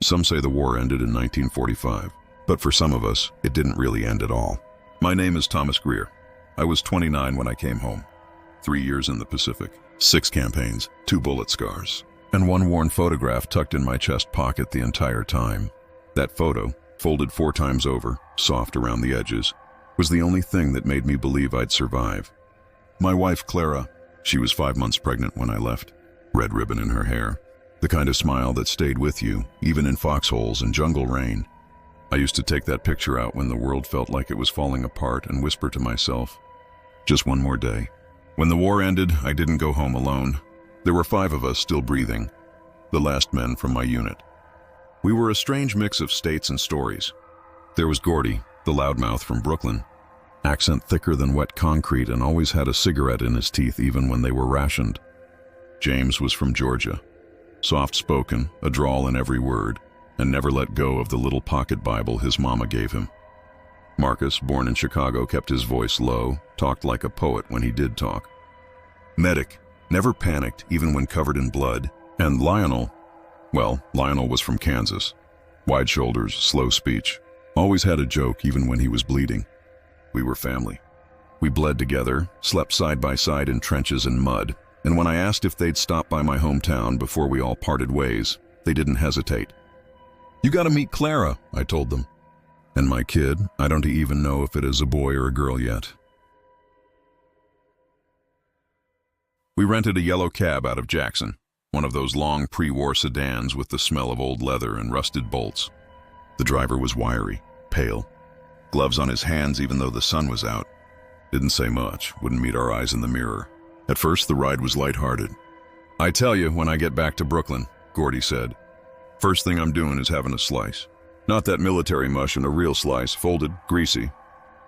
Some say the war ended in 1945, but for some of us, it didn't really end at all. My name is Thomas Greer. I was 29 when I came home. 3 years in the Pacific, 6 campaigns, 2 bullet scars, and 1 worn photograph tucked in my chest pocket the entire time. That photo, folded 4 times over, soft around the edges, was the only thing that made me believe I'd survive. My wife, Clara, she was 5 months pregnant when I left. Red ribbon in her hair. The kind of smile that stayed with you, even in foxholes and jungle rain. I used to take that picture out when the world felt like it was falling apart and whisper to myself, just one more day. When the war ended, I didn't go home alone. There were 5 of us still breathing, the last men from my unit. We were a strange mix of states and stories. There was Gordy, the loudmouth from Brooklyn, accent thicker than wet concrete and always had a cigarette in his teeth even when they were rationed. James was from Georgia, soft-spoken, a drawl in every word, and never let go of the little pocket Bible his mama gave him. Marcus, born in Chicago, kept his voice low, talked like a poet when he did talk. Medic, never panicked even when covered in blood. And Lionel was from Kansas. Wide shoulders, slow speech, always had a joke even when he was bleeding. We were family. We bled together, slept side by side in trenches and mud, and when I asked if they'd stop by my hometown before we all parted ways, they didn't hesitate. "You gotta meet Clara," I told them. And my kid, I don't even know if it is a boy or a girl yet. We rented a yellow cab out of Jackson, one of those long pre-war sedans with the smell of old leather and rusted bolts. The driver was wiry, pale, gloves on his hands even though the sun was out. Didn't say much, wouldn't meet our eyes in the mirror. At first, the ride was lighthearted. "I tell you, when I get back to Brooklyn," Gordy said, "first thing I'm doing is having a slice. Not that military mush and a real slice, folded, greasy."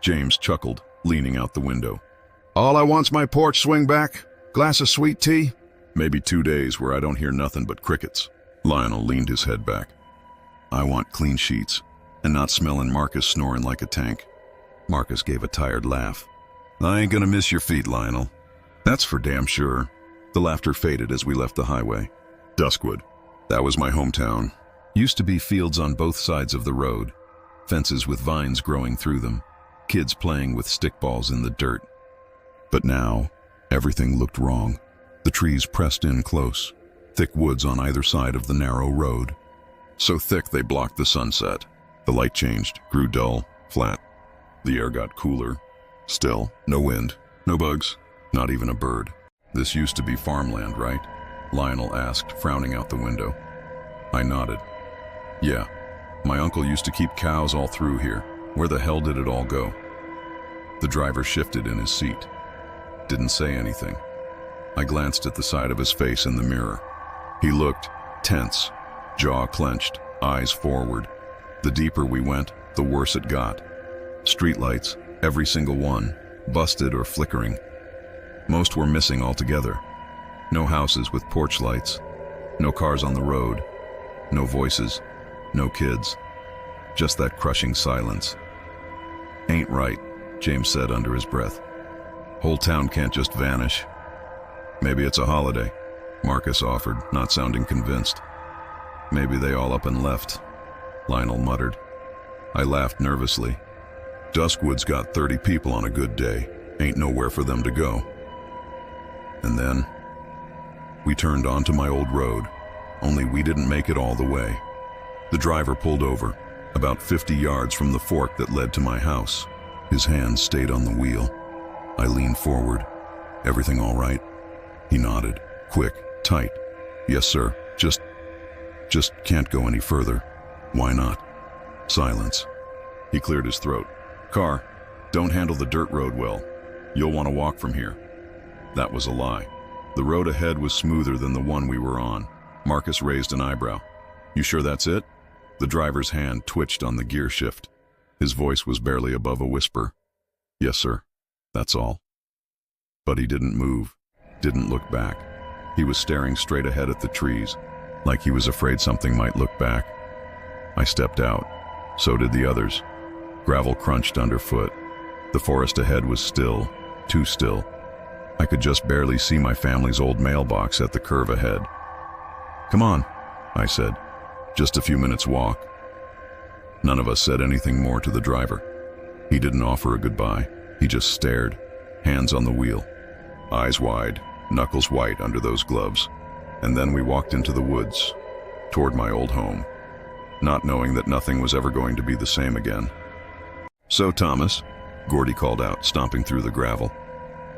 James chuckled, leaning out the window. "All I want's my porch swing back, glass of sweet tea." "Maybe 2 days where I don't hear nothing but crickets." Lionel leaned his head back. "I want clean sheets, and not smelling Marcus snoring like a tank." Marcus gave a tired laugh. "I ain't gonna miss your feet, Lionel." "That's for damn sure." The laughter faded as we left the highway. Duskwood. That was my hometown. Used to be fields on both sides of the road, fences with vines growing through them, kids playing with stickballs in the dirt. But now, everything looked wrong. The trees pressed in close, thick woods on either side of the narrow road. So thick they blocked the sunset. The light changed, grew dull, flat. The air got cooler. Still, no wind, no bugs, not even a bird. "This used to be farmland, right?" Lionel asked, frowning out the window. I nodded. "Yeah, my uncle used to keep cows all through here. Where the hell did it all go?" The driver shifted in his seat. Didn't say anything. I glanced at the side of his face in the mirror. He looked tense, jaw clenched, eyes forward. The deeper we went, the worse it got. Streetlights, every single one, busted or flickering. Most were missing altogether. No houses with porch lights, no cars on the road, no voices, no kids. Just that crushing silence. "Ain't right," James said under his breath. "Whole town can't just vanish." "Maybe it's a holiday," Marcus offered, not sounding convinced. "Maybe they all up and left," Lionel muttered. I laughed nervously. "Duskwood's got 30 people on a good day. Ain't nowhere for them to go." And then, we turned onto my old road, only we didn't make it all the way. The driver pulled over, about 50 yards from the fork that led to my house. His hand stayed on the wheel. I leaned forward. "Everything all right?" He nodded, quick, tight. "Yes, sir. Just can't go any further." "Why not?" Silence. He cleared his throat. "Car, don't handle the dirt road well. You'll want to walk from here." That was a lie. The road ahead was smoother than the one we were on. Marcus raised an eyebrow. "You sure that's it?" The driver's hand twitched on the gear shift. His voice was barely above a whisper. "Yes, sir. That's all." But he didn't move, didn't look back. He was staring straight ahead at the trees, like he was afraid something might look back. I stepped out. So did the others. Gravel crunched underfoot. The forest ahead was still, too still. I could just barely see my family's old mailbox at the curve ahead. "Come on," I said. Just a few minutes walk. None of us said anything more to the driver. He didn't offer a goodbye. He just stared, hands on the wheel, eyes wide, knuckles white under those gloves. And then we walked into the woods, toward my old home, not knowing that nothing was ever going to be the same again. "So, Thomas," Gordy called out, stomping through the gravel.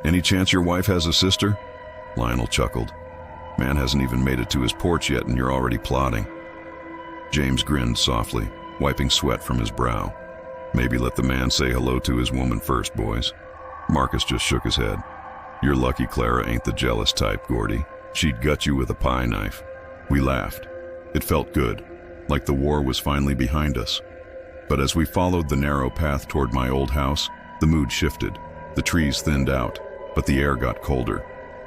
"Any chance your wife has a sister?" Lionel chuckled. "Man hasn't even made it to his porch yet and you're already plotting." James grinned softly, wiping sweat from his brow. "Maybe let the man say hello to his woman first, boys." Marcus just shook his head. "You're lucky Clara ain't the jealous type, Gordy. She'd gut you with a pie knife." We laughed. It felt good, like the war was finally behind us. But as we followed the narrow path toward my old house, the mood shifted. The trees thinned out, but the air got colder.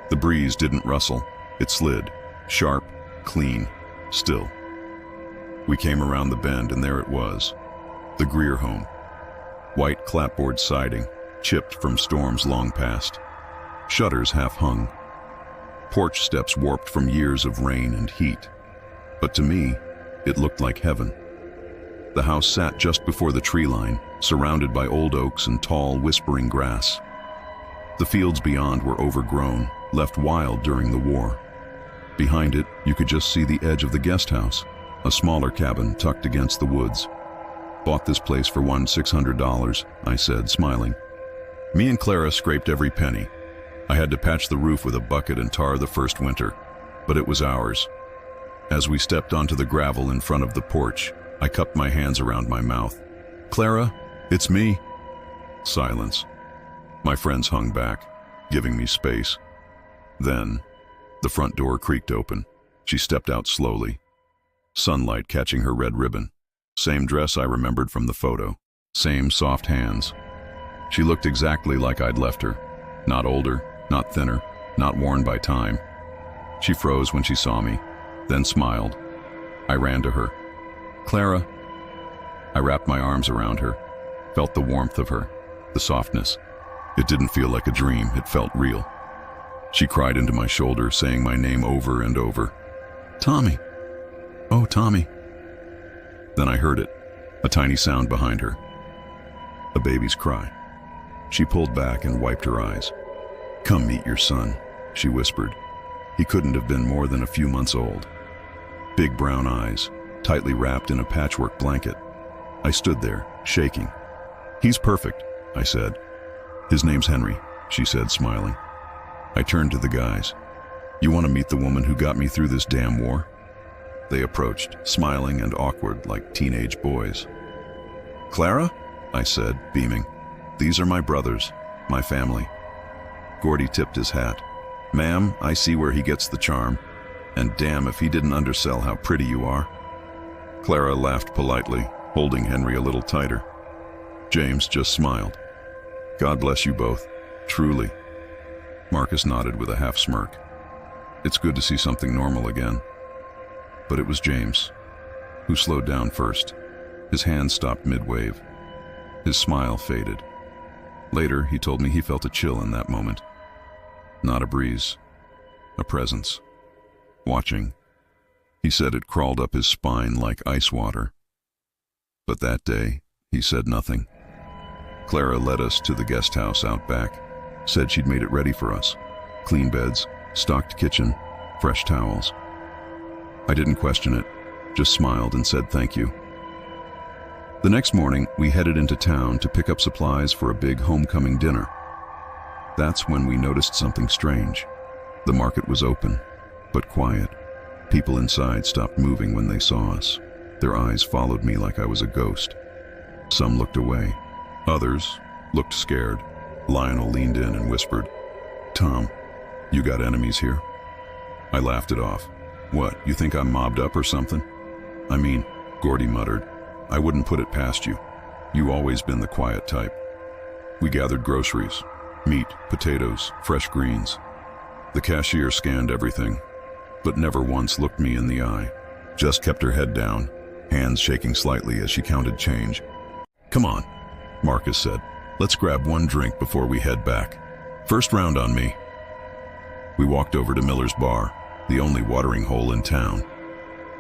The breeze didn't rustle. It slid, sharp, clean, still. We came around the bend and there it was, the Greer home. White clapboard siding, chipped from storms long past. Shutters half hung. Porch steps warped from years of rain and heat. But to me, it looked like heaven. The house sat just before the tree line, surrounded by old oaks and tall, whispering grass. The fields beyond were overgrown, left wild during the war. Behind it, you could just see the edge of the guest house, a smaller cabin tucked against the woods. "Bought this place for $600, I said, smiling. Me and Clara scraped every penny. I had to patch the roof with a bucket and tar the first winter, but it was ours. As we stepped onto the gravel in front of the porch, I cupped my hands around my mouth. "Clara, it's me." Silence. My friends hung back, giving me space. Then, the front door creaked open. She stepped out slowly, sunlight catching her red ribbon. Same dress I remembered from the photo, same soft hands. She looked exactly like I'd left her. Not older, not thinner, not worn by time. She froze when she saw me, then smiled. I ran to her. "Clara." I wrapped my arms around her, felt the warmth of her, the softness. It didn't feel like a dream, it felt real. She cried into my shoulder, saying my name over and over. "Tommy. Oh, Tommy." Then I heard it, a tiny sound behind her. A baby's cry. She pulled back and wiped her eyes. "Come meet your son," she whispered. He couldn't have been more than a few months old. Big brown eyes, tightly wrapped in a patchwork blanket. I stood there, shaking. "He's perfect," I said. "His name's Henry," she said, smiling. I turned to the guys. "You want to meet the woman who got me through this damn war?" They approached, smiling and awkward like teenage boys. "Clara?" I said, beaming. "These are my brothers, my family." Gordy tipped his hat. "Ma'am, I see where he gets the charm. And damn if he didn't undersell how pretty you are." Clara laughed politely, holding Henry a little tighter. James just smiled. "God bless you both, truly." Marcus nodded with a half smirk. It's good to see something normal again. But it was James, who slowed down first. His hand stopped mid-wave. His smile faded. Later, he told me he felt a chill in that moment. Not a breeze, a presence. Watching. He said it crawled up his spine like ice water. But that day, he said nothing. Clara led us to the guest house out back, said she'd made it ready for us. Clean beds, stocked kitchen, fresh towels. I didn't question it, just smiled and said thank you. The next morning, we headed into town to pick up supplies for a big homecoming dinner. That's when we noticed something strange. The market was open, but quiet. People inside stopped moving when they saw us. Their eyes followed me like I was a ghost. Some looked away. Others looked scared. Lionel leaned in and whispered, "Tom, you got enemies here?" I laughed it off. "What, you think I'm mobbed up or something?" "I mean," Gordy muttered, "I wouldn't put it past you. You always been the quiet type." We gathered groceries, meat, potatoes, fresh greens. The cashier scanned everything, but never once looked me in the eye. Just kept her head down, hands shaking slightly as she counted change. "Come on," Marcus said. "Let's grab one drink before we head back. First round on me." We walked over to Miller's Bar, the only watering hole in town.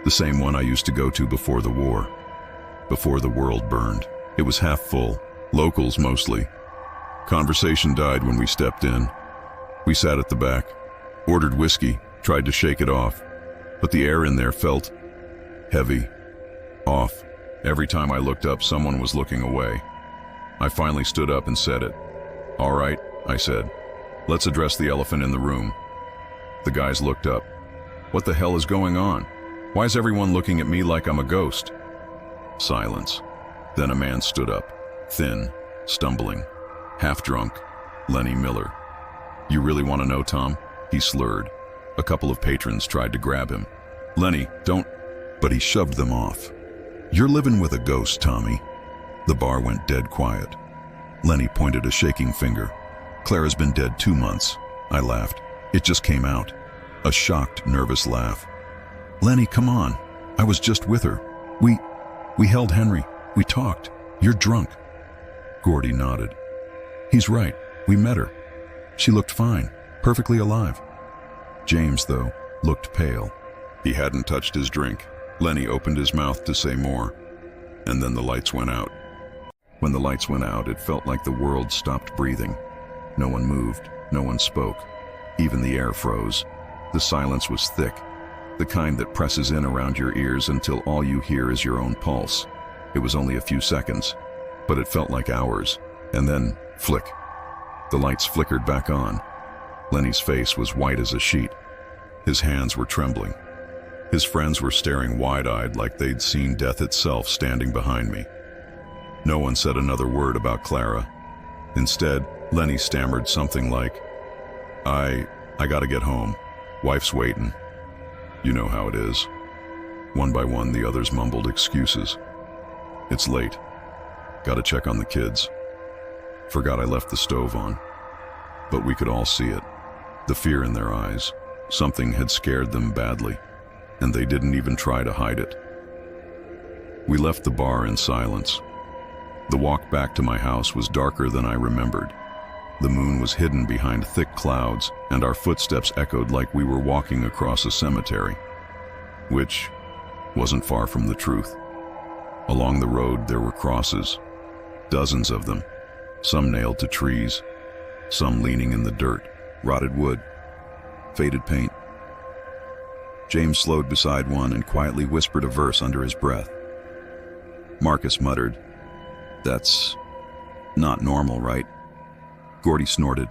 The same one I used to go to before the war. Before the world burned. It was half full, locals mostly. Conversation died when we stepped in. We sat at the back, ordered whiskey, tried to shake it off, but the air in there felt heavy, off. Every time I looked up, someone was looking away. I finally stood up and said it. "All right," I said. "Let's address the elephant in the room." The guys looked up. "What the hell is going on? Why is everyone looking at me like I'm a ghost?" Silence. Then a man stood up, thin, stumbling, half drunk. Lenny Miller. "You really want to know, Tom?" He slurred. A couple of patrons tried to grab him. "Lenny, don't..." But he shoved them off. "You're living with a ghost, Tommy." The bar went dead quiet. Lenny pointed a shaking finger. "Clara's been dead 2 months." I laughed. It just came out. A shocked, nervous laugh. "Lenny, come on. I was just with her. We held Henry. We talked. You're drunk." Gordy nodded. "He's right. We met her. She looked fine, perfectly alive." James, though, looked pale. He hadn't touched his drink. Lenny opened his mouth to say more, and then the lights went out. When the lights went out, it felt like the world stopped breathing. No one moved, no one spoke. Even the air froze. The silence was thick, the kind that presses in around your ears until all you hear is your own pulse. It was only a few seconds, but it felt like hours. And then, flick. The lights flickered back on. Lenny's face was white as a sheet. His hands were trembling. His friends were staring wide-eyed like they'd seen death itself standing behind me. No one said another word about Clara. Instead, Lenny stammered something like, I gotta get home. Wife's waiting." You know how it is. One by one, the others mumbled excuses. "It's late. Gotta check on the kids. Forgot I left the stove on." But we could all see it. The fear in their eyes. Something had scared them badly, and they didn't even try to hide it. We left the bar in silence. The walk back to my house was darker than I remembered. The moon was hidden behind thick clouds, and our footsteps echoed like we were walking across a cemetery, which wasn't far from the truth. Along the road there were crosses, dozens of them, some nailed to trees, some leaning in the dirt, rotted wood, faded paint. James slowed beside one and quietly whispered a verse under his breath. Marcus muttered, "That's not normal, right?" Gordy snorted.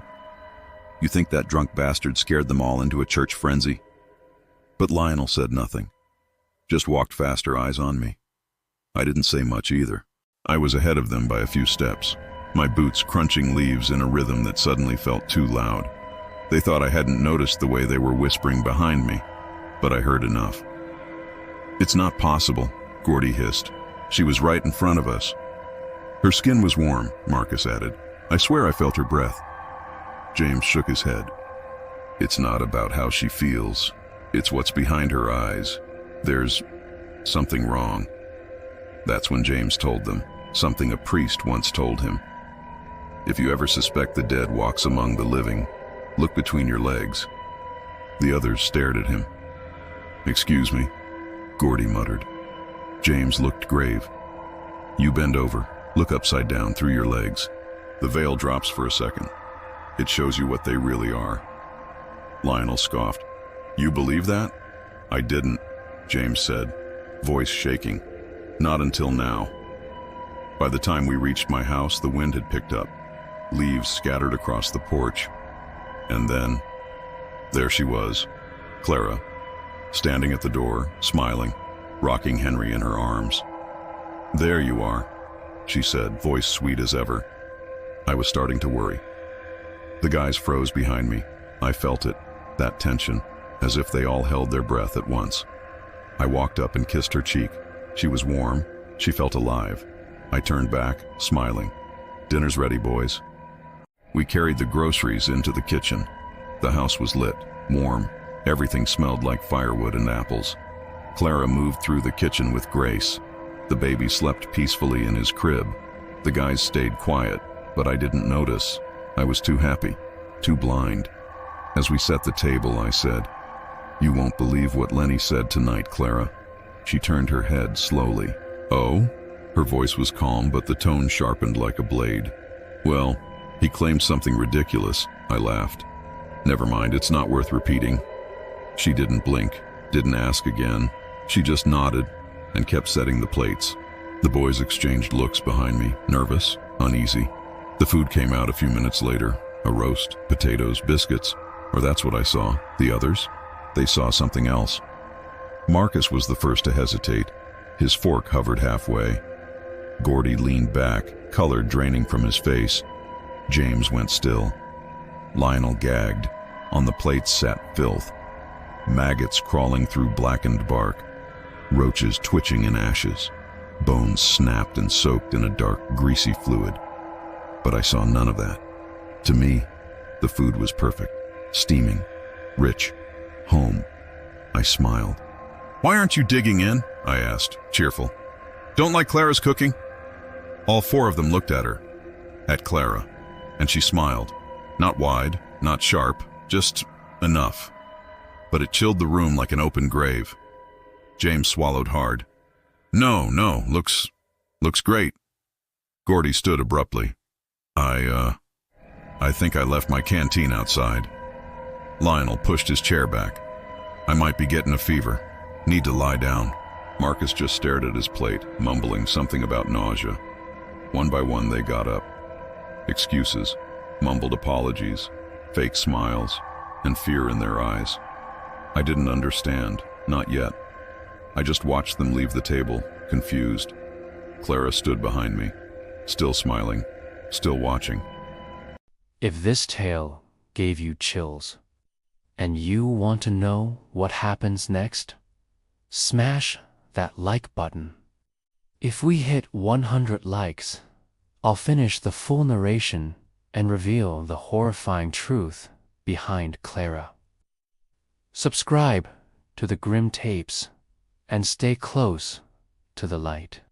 "You think that drunk bastard scared them all into a church frenzy?" But Lionel said nothing, just walked faster, eyes on me. I didn't say much either. I was ahead of them by a few steps, my boots crunching leaves in a rhythm that suddenly felt too loud. They thought I hadn't noticed the way they were whispering behind me, but I heard enough. "It's not possible," Gordy hissed. "She was right in front of us." "Her skin was warm," Marcus added. "I swear I felt her breath." James shook his head. "It's not about how she feels. It's what's behind her eyes. There's something wrong." That's when James told them, something a priest once told him. "If you ever suspect the dead walks among the living, look between your legs." The others stared at him. "Excuse me," Gordy muttered. James looked grave. "You bend over, look upside down through your legs. The veil drops for a second. It shows you what they really are." Lionel scoffed. "You believe that?" "I didn't," James said, voice shaking. "Not until now." By the time we reached my house, the wind had picked up. Leaves scattered across the porch. And then, there she was, Clara, standing at the door, smiling, rocking Henry in her arms. "There you are," she said, voice sweet as ever. I was starting to worry. The guys froze behind me. I felt it, that tension, as if they all held their breath at once. I walked up and kissed her cheek. She was warm. She felt alive. I turned back, smiling. "Dinner's ready, boys." We carried the groceries into the kitchen. The house was lit, warm. Everything smelled like firewood and apples. Clara moved through the kitchen with grace. The baby slept peacefully in his crib. The guys stayed quiet, but I didn't notice. I was too happy, too blind. As we set the table, I said, "You won't believe what Lenny said tonight, Clara." She turned her head slowly. "Oh?" Her voice was calm, but the tone sharpened like a blade. "Well, he claimed something ridiculous," I laughed. "Never mind, it's not worth repeating." She didn't blink, didn't ask again. She just nodded and kept setting the plates. The boys exchanged looks behind me, nervous, uneasy. The food came out a few minutes later. A roast, potatoes, biscuits. Or that's what I saw. The others? They saw something else. Marcus was the first to hesitate. His fork hovered halfway. Gordy leaned back, color draining from his face. James went still. Lionel gagged. On the plates sat filth. Maggots crawling through blackened bark. Roaches twitching in ashes. Bones snapped and soaked in a dark, greasy fluid. But I saw none of that. To me, the food was perfect. Steaming. Rich. Home. I smiled. "Why aren't you digging in?" I asked, cheerful. "Don't like Clara's cooking?" All four of them looked at her. At Clara. And she smiled. Not wide, not sharp, just enough. But it chilled the room like an open grave. James swallowed hard. No, looks great." Gordy stood abruptly. I think I left my canteen outside." Lionel pushed his chair back. "I might be getting a fever. Need to lie down." Marcus just stared at his plate, mumbling something about nausea. One by one they got up. Excuses, mumbled apologies, fake smiles, and fear in their eyes. I didn't understand, not yet. I just watched them leave the table, confused. Clara stood behind me, still smiling, still watching. If this tale gave you chills, and you want to know what happens next, smash that like button. If we hit 100 likes, I'll finish the full narration and reveal the horrifying truth behind Clara. Subscribe to the Grim Tapes and stay close to the light.